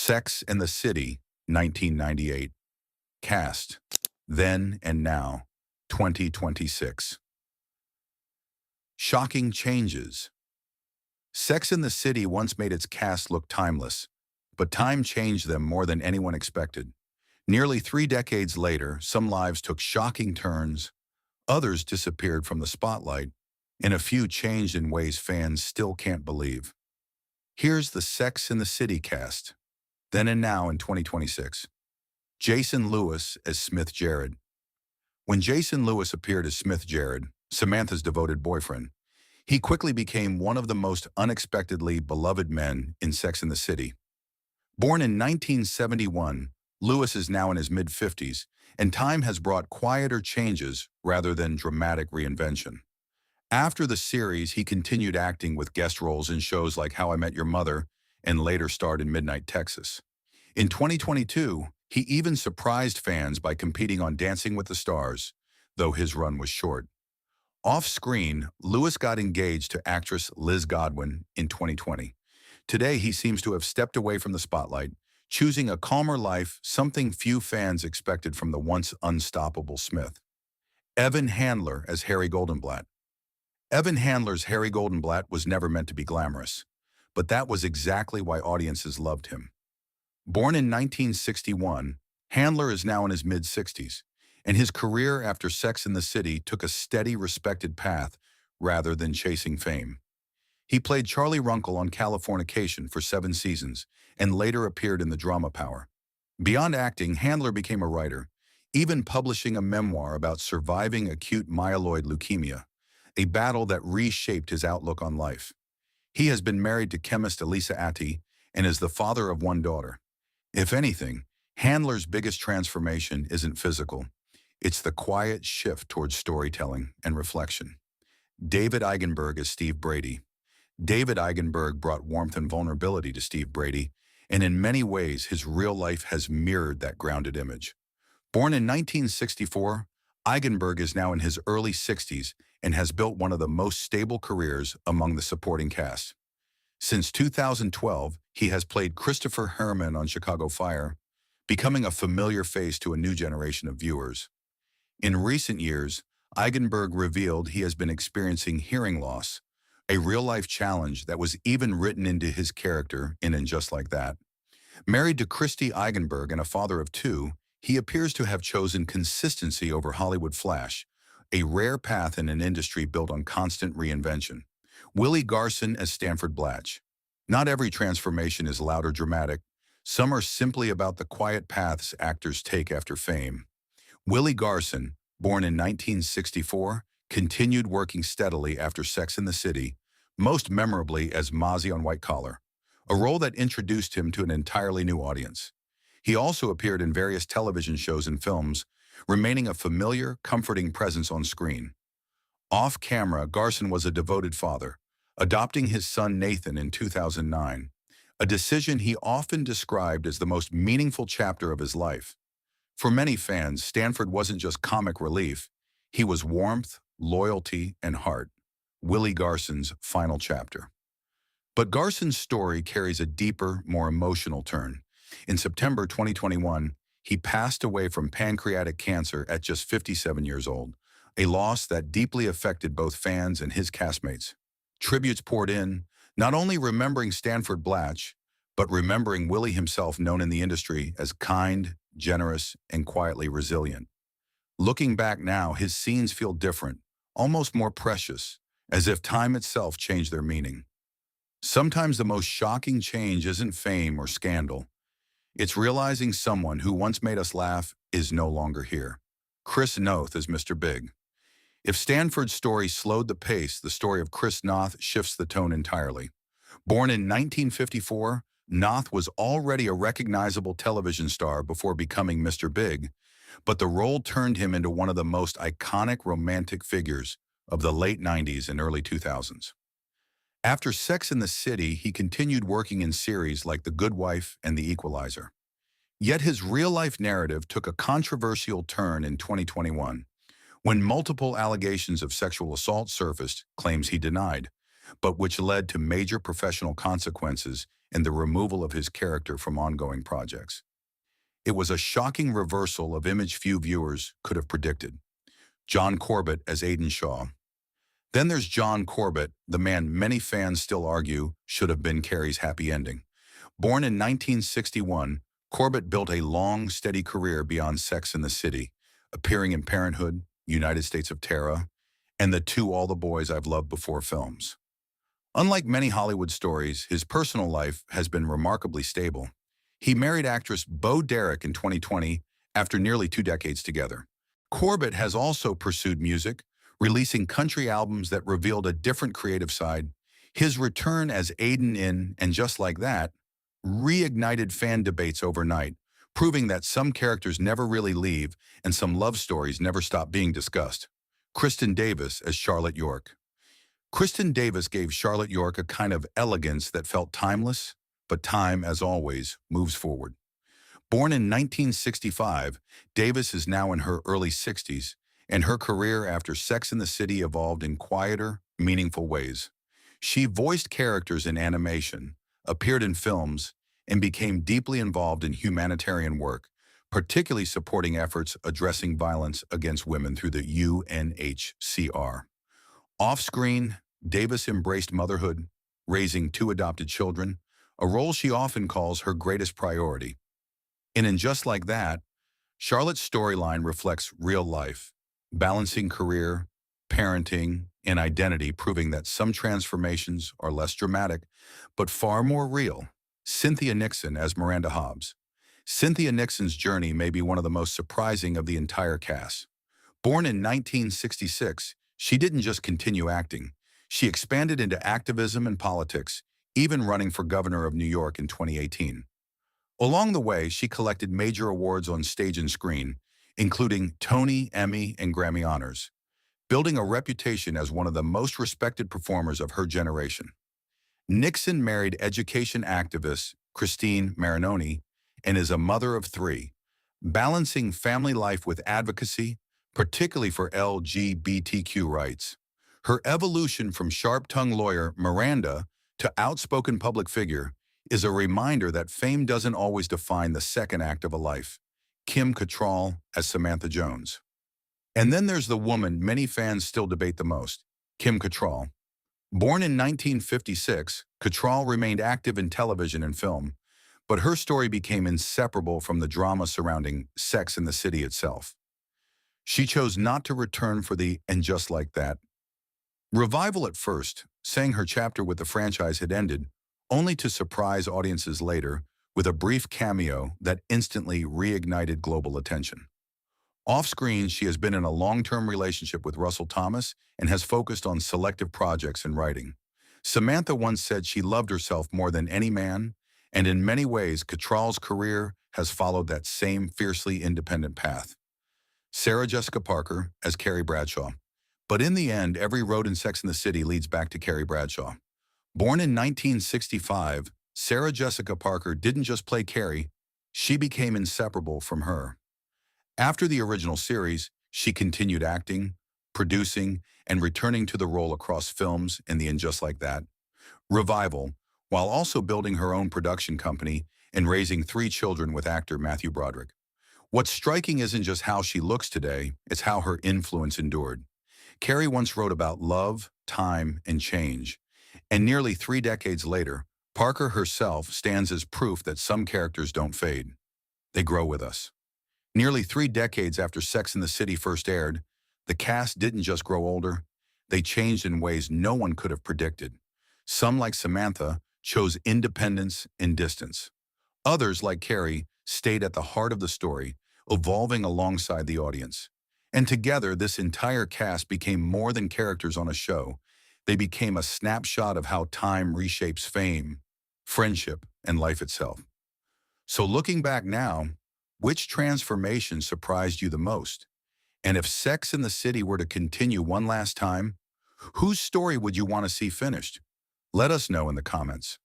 Sex and the City, 1998. Cast, Then and Now, 2026. Shocking changes. Sex and the City once made its cast look timeless, but time changed them more than anyone expected. Nearly 3 decades later, some lives took shocking turns, others disappeared from the spotlight, and a few changed in ways fans still can't believe. Here's the Sex and the City cast, Then and Now in 2026. Jason Lewis as Smith Jared. When Jason Lewis appeared as Smith Jared, Samantha's devoted boyfriend, he quickly became one of the most unexpectedly beloved men in Sex and the City. Born in 1971, Lewis is now in his mid-50s, and time has brought quieter changes rather than dramatic reinvention. After the series, he continued acting with guest roles in shows like How I Met Your Mother and later starred in Midnight Texas. In 2022, he even surprised fans by competing on Dancing with the Stars, though his run was short. Off-screen, Lewis got engaged to actress Liz Godwin in 2020. Today, he seems to have stepped away from the spotlight, choosing a calmer life, something few fans expected from the once unstoppable Smith. Evan Handler as Harry Goldenblatt. Evan Handler's Harry Goldenblatt was never meant to be glamorous, but that was exactly why audiences loved him. Born in 1961, Handler is now in his mid-60s, and his career after Sex and the City took a steady, respected path rather than chasing fame. He played Charlie Runkle on Californication for 7 seasons and later appeared in the drama Power. Beyond acting, Handler became a writer, even publishing a memoir about surviving acute myeloid leukemia, a battle that reshaped his outlook on life. He has been married to chemist Elisa Atti and is the father of 1 daughter. If anything, Handler's biggest transformation isn't physical. It's the quiet shift towards storytelling and reflection. David Eigenberg as Steve Brady. David Eigenberg brought warmth and vulnerability to Steve Brady, and in many ways his real life has mirrored that grounded image. Born in 1964, Eigenberg is now in his early 60s and has built one of the most stable careers among the supporting cast. Since 2012, he has played Christopher Herman on Chicago Fire, becoming a familiar face to a new generation of viewers. In recent years, Eigenberg revealed he has been experiencing hearing loss, a real-life challenge that was even written into his character in And Just Like That. Married to Christy Eigenberg and a father of 2, he appears to have chosen consistency over Hollywood flash, a rare path in an industry built on constant reinvention. Willie Garson as Stanford Blatch. Not every transformation is loud or dramatic. Some are simply about the quiet paths actors take after fame. Willie Garson, born in 1964, continued working steadily after Sex and the City, most memorably as Mozzie on White Collar, a role that introduced him to an entirely new audience. He also appeared in various television shows and films, remaining a familiar, comforting presence on screen. Off-camera, Garson was a devoted father, adopting his son Nathan in 2009, a decision he often described as the most meaningful chapter of his life. For many fans, Stanford wasn't just comic relief, he was warmth, loyalty, and heart. Willie Garson's final chapter. But Garson's story carries a deeper, more emotional turn. In September 2021, he passed away from pancreatic cancer at just 57 years old, a loss that deeply affected both fans and his castmates. Tributes poured in, not only remembering Stanford Blatch, but remembering Willie himself, known in the industry as kind, generous, and quietly resilient. Looking back now, his scenes feel different, almost more precious, as if time itself changed their meaning. Sometimes the most shocking change isn't fame or scandal. It's realizing someone who once made us laugh is no longer here. Chris Noth as Mr. Big. If Stanford's story slowed the pace, the story of Chris Noth shifts the tone entirely. Born in 1954, Noth was already a recognizable television star before becoming Mr. Big, but the role turned him into one of the most iconic romantic figures of the late 90s and early 2000s. After Sex and the City, he continued working in series like The Good Wife and The Equalizer. Yet his real-life narrative took a controversial turn in 2021, when multiple allegations of sexual assault surfaced, claims he denied, but which led to major professional consequences, and the removal of his character from ongoing projects. It was a shocking reversal of image few viewers could have predicted. John Corbett as Aidan Shaw. Then there's John Corbett, the man many fans still argue should have been Carrie's happy ending. Born in 1961, Corbett built a long, steady career beyond Sex and the City, appearing in Parenthood, United States of Tara, and the two All the Boys I've Loved Before films. Unlike many Hollywood stories, his personal life has been remarkably stable. He married actress Bo Derek in 2020 after nearly 2 decades together. Corbett has also pursued music, releasing country albums that revealed a different creative side. His return as Aidan in And Just Like That reignited fan debates overnight, proving that some characters never really leave and some love stories never stop being discussed. Kristen Davis as Charlotte York. Kristen Davis gave Charlotte York a kind of elegance that felt timeless, but time, as always, moves forward. Born in 1965, Davis is now in her early 60s, and her career after Sex and the City evolved in quieter, meaningful ways. She voiced characters in animation, appeared in films, and became deeply involved in humanitarian work, particularly supporting efforts addressing violence against women through the UNHCR. Off-screen, Davis embraced motherhood, raising 2 adopted children, a role she often calls her greatest priority. In Just Like That, Charlotte's storyline reflects real life, balancing career, parenting, and identity, proving that some transformations are less dramatic, but far more real. Cynthia Nixon as Miranda Hobbs. Cynthia Nixon's journey may be one of the most surprising of the entire cast. Born in 1966, she didn't just continue acting. She expanded into activism and politics, even running for governor of New York in 2018. Along the way, she collected major awards on stage and screen, including Tony, Emmy, and Grammy honors, building a reputation as one of the most respected performers of her generation. Nixon married education activist Christine Marinoni and is a mother of 3, balancing family life with advocacy, particularly for LGBTQ rights. Her evolution from sharp-tongued lawyer Miranda to outspoken public figure is a reminder that fame doesn't always define the second act of a life. Kim Cattrall as Samantha Jones. And then there's the woman many fans still debate the most, Kim Cattrall. Born in 1956, Cattrall remained active in television and film, but her story became inseparable from the drama surrounding Sex and the City itself. She chose not to return for the And Just Like That revival at first, saying her chapter with the franchise had ended, only to surprise audiences later with a brief cameo that instantly reignited global attention. Off-screen, she has been in a long-term relationship with Russell Thomas and has focused on selective projects and writing. Samantha once said she loved herself more than any man, and in many ways, Cattrall's career has followed that same fiercely independent path. Sarah Jessica Parker as Carrie Bradshaw. But in the end, every road in Sex and the City leads back to Carrie Bradshaw. Born in 1965, Sarah Jessica Parker didn't just play Carrie, she became inseparable from her. After the original series, she continued acting, producing, and returning to the role across films in the And Just Like That revival, while also building her own production company and raising 3 children with actor Matthew Broderick. What's striking isn't just how she looks today, it's how her influence endured. Carrie once wrote about love, time, and change, and nearly 3 decades later, Parker herself stands as proof that some characters don't fade. They grow with us. Nearly 3 decades after Sex and the City first aired, the cast didn't just grow older, they changed in ways no one could have predicted. Some, like Samantha, chose independence and distance. Others, like Carrie, stayed at the heart of the story, evolving alongside the audience. And together, this entire cast became more than characters on a show. They became a snapshot of how time reshapes fame, friendship, and life itself. So looking back now, which transformation surprised you the most? And if Sex and the City were to continue one last time, whose story would you want to see finished? Let us know in the comments.